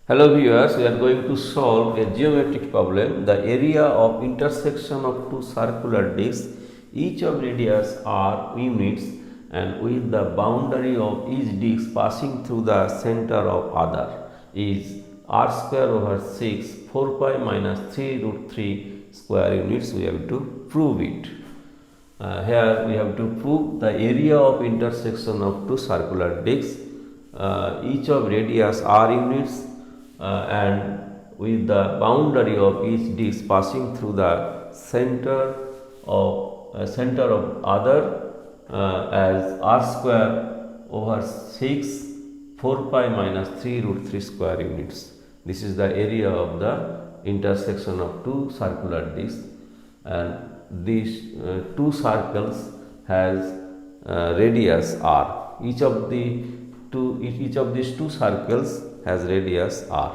Hello viewers, we are going to solve a geometric problem. The area of intersection of two circular discs, each of radius r units and with the boundary of each disc passing through the center of other is r square over 6 4 pi minus 3 root 3 square units. We have to prove it. Here we have to prove the area of intersection of two circular discs, each of radius r units and with the boundary of each disc passing through the center of other as r square over 6 4 pi minus 3 root 3 square units. This is the area of the intersection of two circular discs, and these two circles has radius r. Each of these two circles has radius r,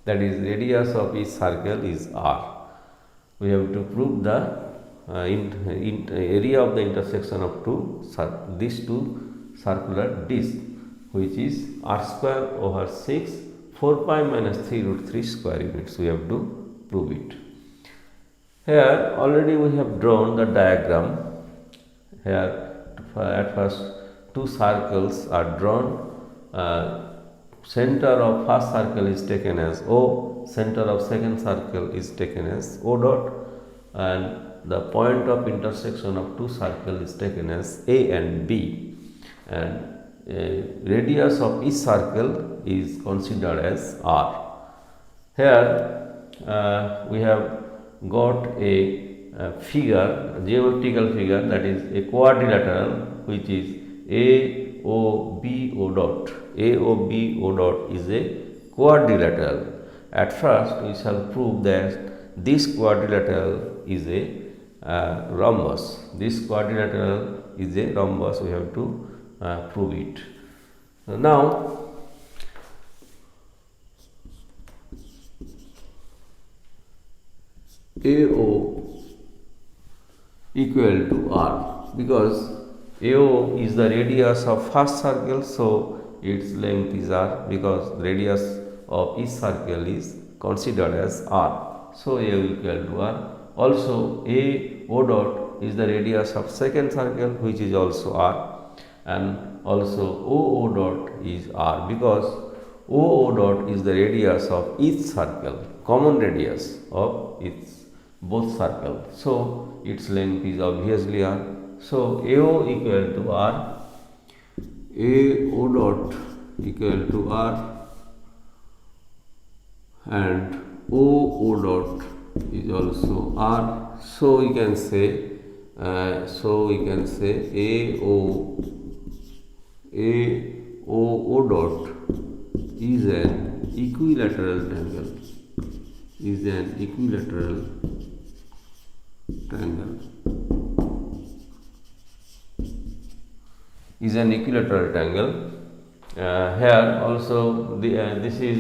that is radius of each circle is r. We have to prove the area of the intersection of these two circular discs, which is r square over 6 4 pi minus 3 root 3 square units. We have to prove it. Here already we have drawn the diagram. Here at first two circles are drawn. Center of first circle is taken as O, center of second circle is taken as O dot, and the point of intersection of two circles is taken as A and B, and radius of each circle is considered as R. Here we have got a figure, a geometrical figure, that is a quadrilateral, which is AOBO dot. AOBO dot is a quadrilateral. At first we shall prove that this quadrilateral is a rhombus. This quadrilateral is a rhombus. We have to prove it. Now AO equal to R, because AO is the radius of first circle, so its length is r, because radius of each circle is considered as r. So AO equal to r. Also AO dot is the radius of second circle, which is also r, and also OO dot is r, because OO dot is the radius of each circle, common radius of both circles. So its length is obviously r. So AO equal to r, AO dot equal to r, and OO dot is also r. So we can say AO dot is an equilateral triangle. Here also this is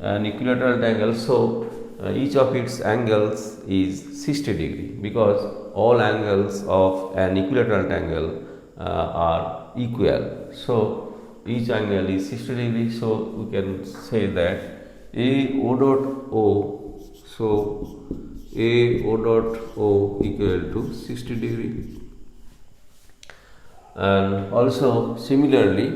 an equilateral triangle, so each of its angles is 60 degree, because all angles of an equilateral triangle are equal. So each angle is 60 degree, so we can say that AO dot O, so AO dot O equal to 60 degree. And also similarly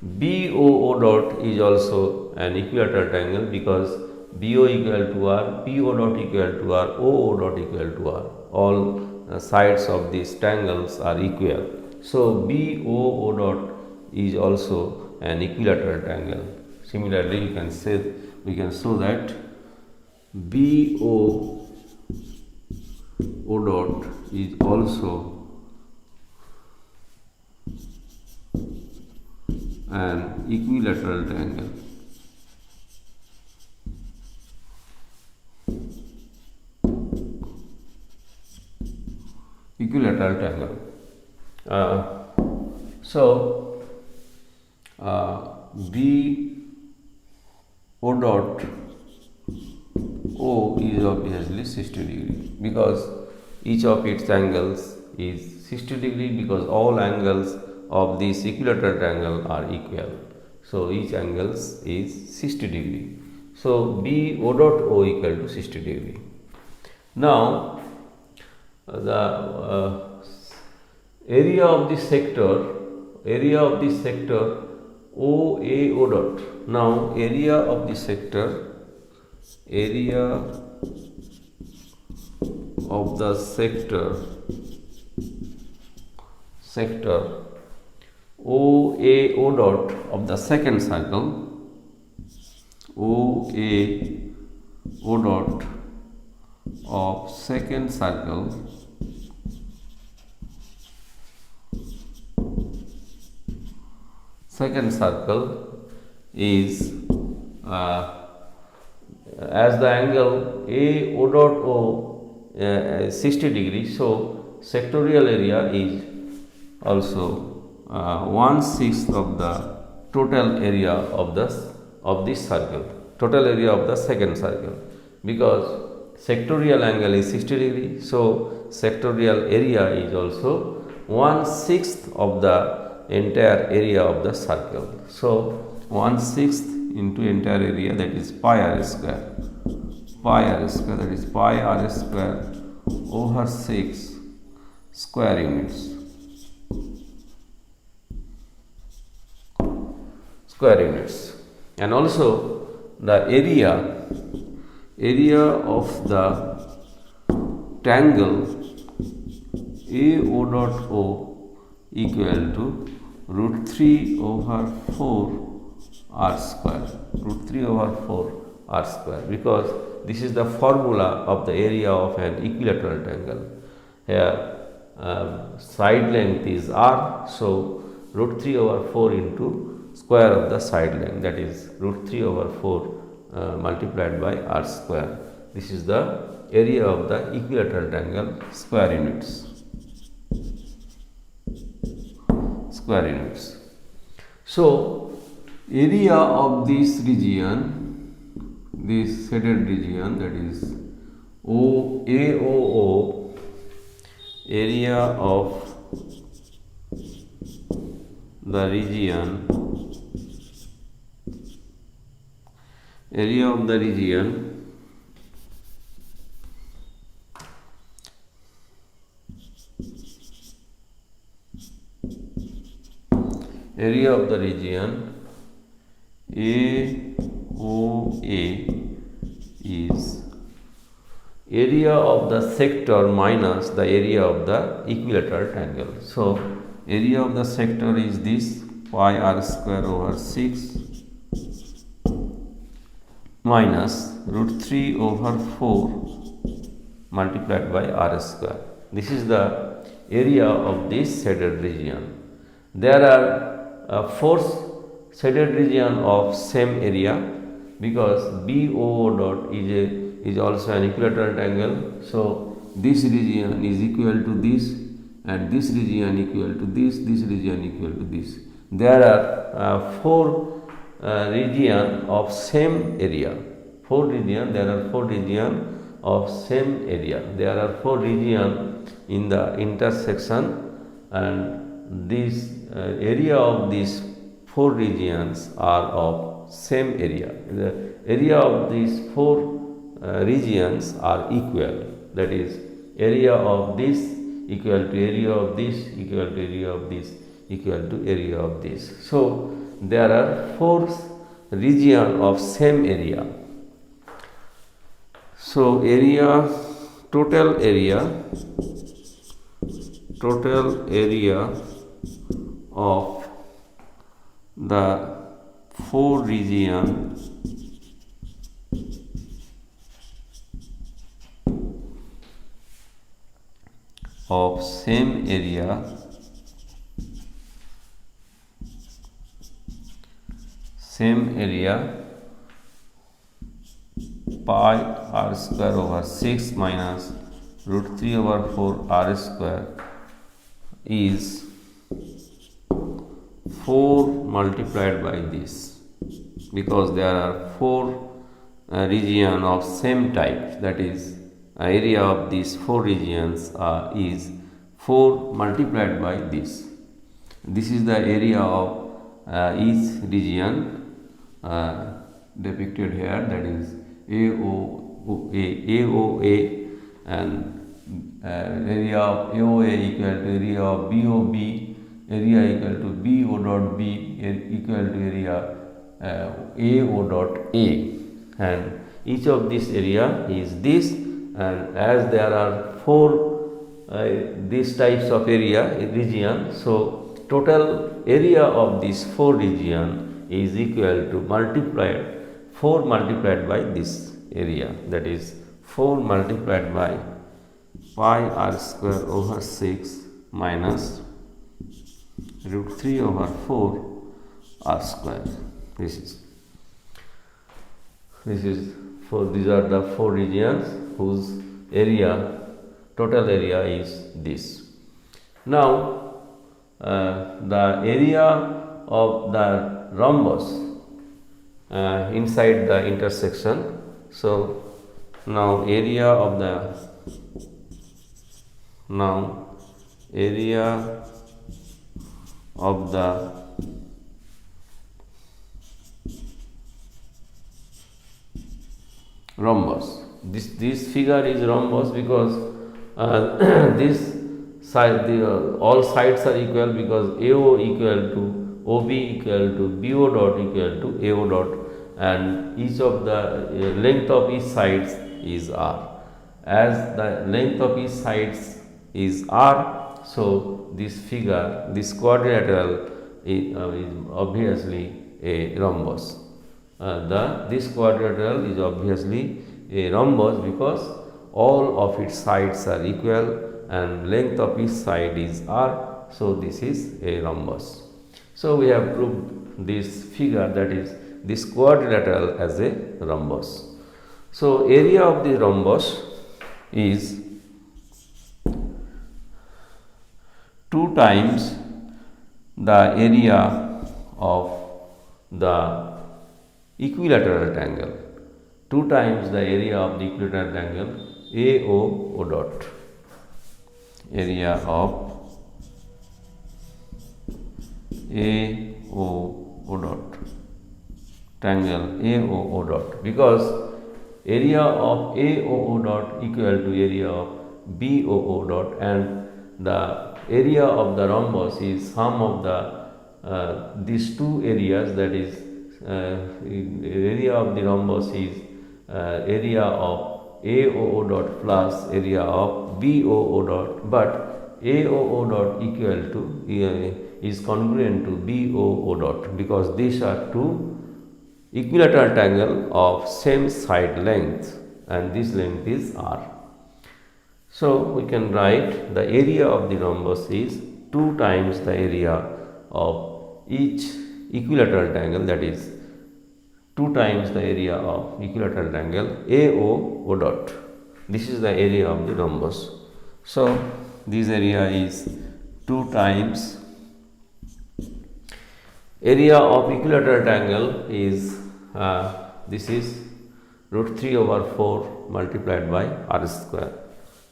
BOO dot is also an equilateral triangle, because BO equal to R, PO dot equal to R, OO dot equal to R. All sides of these triangles are equal. So BOO dot is also an equilateral triangle. Similarly, we can show that BOO dot is also an equilateral triangle. So BO dot O is obviously 60 degree, because each of its angles is 60 degree, because all angles of this equilateral triangle are equal. So each angle is 60 degree. So B O dot O equal to 60 degree. Now the area of this sector OA O dot. Now area of the sector OA O dot of the second circle, OA O dot of second circle is as the angle A O dot O 60 degree, so sectorial area is also 1/6 of the total area of this circle, total area of the second circle, because sectorial angle is 60 degree, so sectorial area is also 1/6 of the entire area of the circle. So 1/6 into entire area, that is pi r square, that is pi r square over 6 square units. And also the area of the triangle A O dot O equal to √3 over 4 r square, because this is the formula of the area of an equilateral triangle. Here side length is r, so √3 over 4 into square of the side length, that is √3 over 4 multiplied by r square. This is the area of the equilateral triangle, square units. So area of this region, this shaded region, that is AOO, area of the region AOA is area of the sector minus the area of the equilateral triangle. So area of the sector is this pi r square over 6 minus √3 over 4 multiplied by r square. This is the area of this shaded region. There are 4 shaded region of same area, because BO dot is also an equilateral triangle. So this region is equal to this, and this region equal to this region equal to this. There are 4 region of same area. There are 4 region of same area. There are 4 region in the intersection, and this area of these 4 regions are of same area. The area of these 4 regions are equal. That is, area of this equal to area of this equal to area of this equal to area of this. So there are 4 region of same area. So total area of the 4 region of same area pi r square over 6 minus √3 over 4 r square is 4 multiplied by this, because there are 4 region of same type. That is, area of these 4 regions is 4 multiplied by this. this is the area of each region depicted here, that is AOA, and area of AOA equal to area of BOB, area equal to BO dot B equal to area AO dot A, and each of this area is this, and as there are four these types of area region, so total area of this four region is equal to 4 multiplied by this area, that is 4 multiplied by pi r square over 6 minus root 3 over 4 r square. These are the four regions whose area, total area is this. Now the area of the rhombus inside the intersection. So now area of the rhombus. This figure is rhombus because this side, all sides are equal, because AO equal to OB equal to BO dot equal to AO dot, and each of the length of each sides is R. As the length of each sides is R, so this figure, this quadrilateral is obviously a rhombus. This quadrilateral is obviously a rhombus because all of its sides are equal and length of each side is R, so this is a rhombus. So we have proved this figure, that is this quadrilateral, as a rhombus. So area of the rhombus is 2 times the area of the equilateral triangle, 2 times the area of the equilateral triangle AO dot, area of AO dot, triangle AO dot, because area of AO dot equal to area of BO dot, and the area of the rhombus is sum of the these two areas, that is area of the rhombus is area of AO dot plus area of BO dot, but AO dot equal to is congruent to BO dot, because these are two equilateral triangle of same side length, and this length is R. So we can write the area of the rhombus is 2 times the area of each equilateral triangle, that is 2 times the area of equilateral triangle AO dot. This is the area of the rhombus. So this area is 2 times area of equilateral triangle is this is root 3 over 4 multiplied by r square,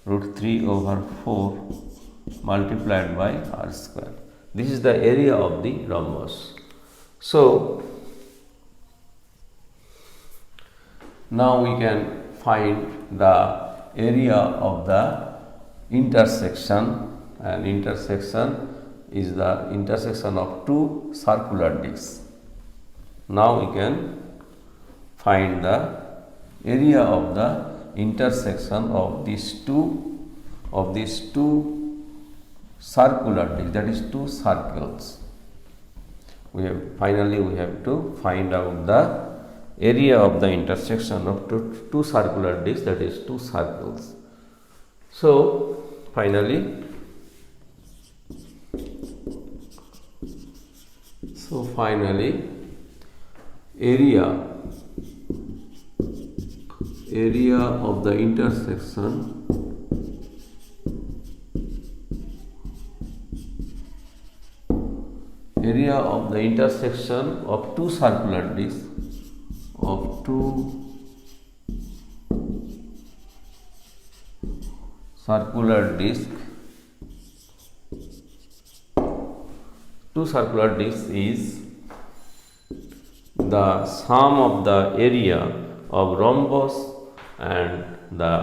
root 3 over 4 multiplied by r square. This is the area of the rhombus. So now we can find the area of the intersection, and intersection is the intersection of two circular discs. Now we can find the area of the intersection of these two circular discs, that is two circles. Finally we have to find out the area of the intersection of two circular discs, that is two circles. So finally area of the intersection of two circular discs two circular discs is the sum of the area of rhombus and the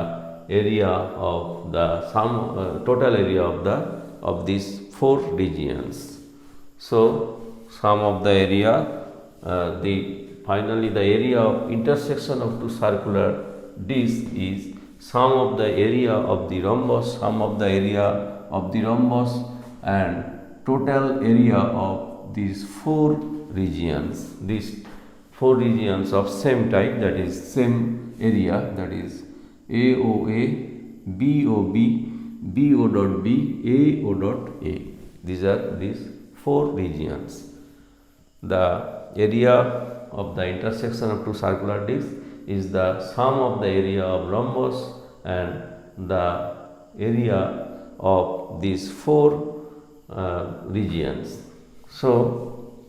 area of the total area of these four regions. So sum of the area, finally the area of intersection of two circular discs is sum of the area of the rhombus, sum of the area of the rhombus and total area of these four regions. These four regions of same type, that is same area, that is AOA, BOB, BO dot B, AO dot A. These are these four regions. The area of the intersection of two circular discs is the sum of the area of rhombus and the area of these four regions. So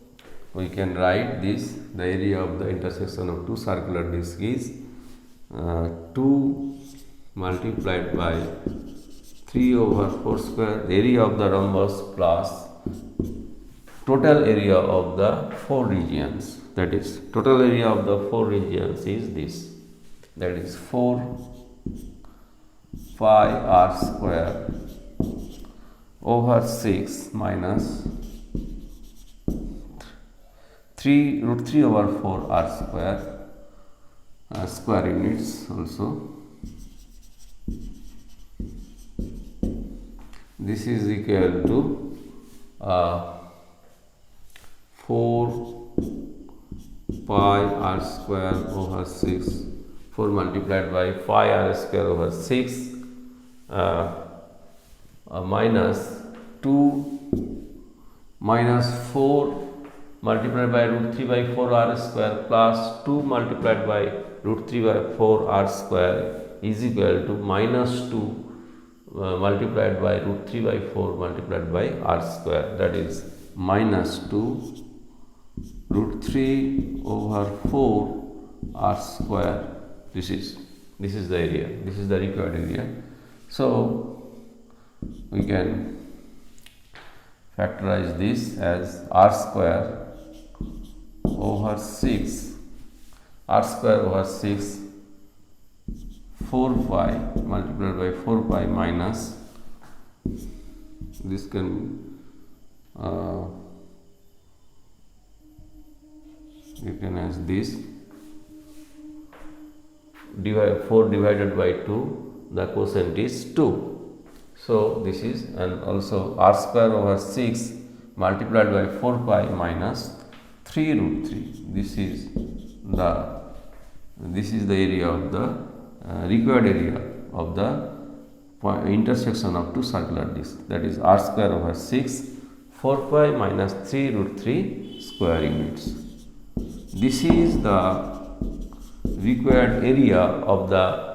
we can write this, the area of the intersection of two circular discs is 2 multiplied by 3 over 4 square, the area of the rhombus plus total area of the four regions, that is total area of the four regions is this, that is 4 pi r square over 6 minus 3 root 3 over 4 r square, square units also. This is equal to 4 pi r square over 6, 4 multiplied by pi r square over 6 minus 2 minus 4 multiplied by root 3 by 4 r square plus 2 multiplied by root 3 by 4 r square is equal to minus 2 multiplied by root 3 by 4 multiplied by r square, that is minus 2 root 3 over 4 r square. This is the area, this is the required area. So we can factorize this as r square over 6, r square over 6, 4 pi multiplied by 4 pi minus, this can written as this, 4 divided by 2, the quotient is 2. So this is, and also r square over 6 multiplied by 4 pi minus 3 root 3. This is the area of the required area of the intersection of two circular discs, that is r square over 6, 4 pi minus 3 root 3 square units. This is the required area of the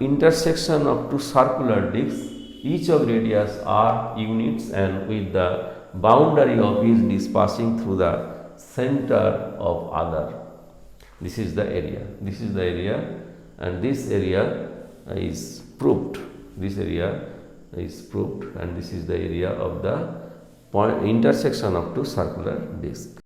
intersection of two circular discs, each of radius r units and with the boundary of each disc passing through the center of other. This is the area, and this area is proved, and this is the area of the intersection of two circular discs.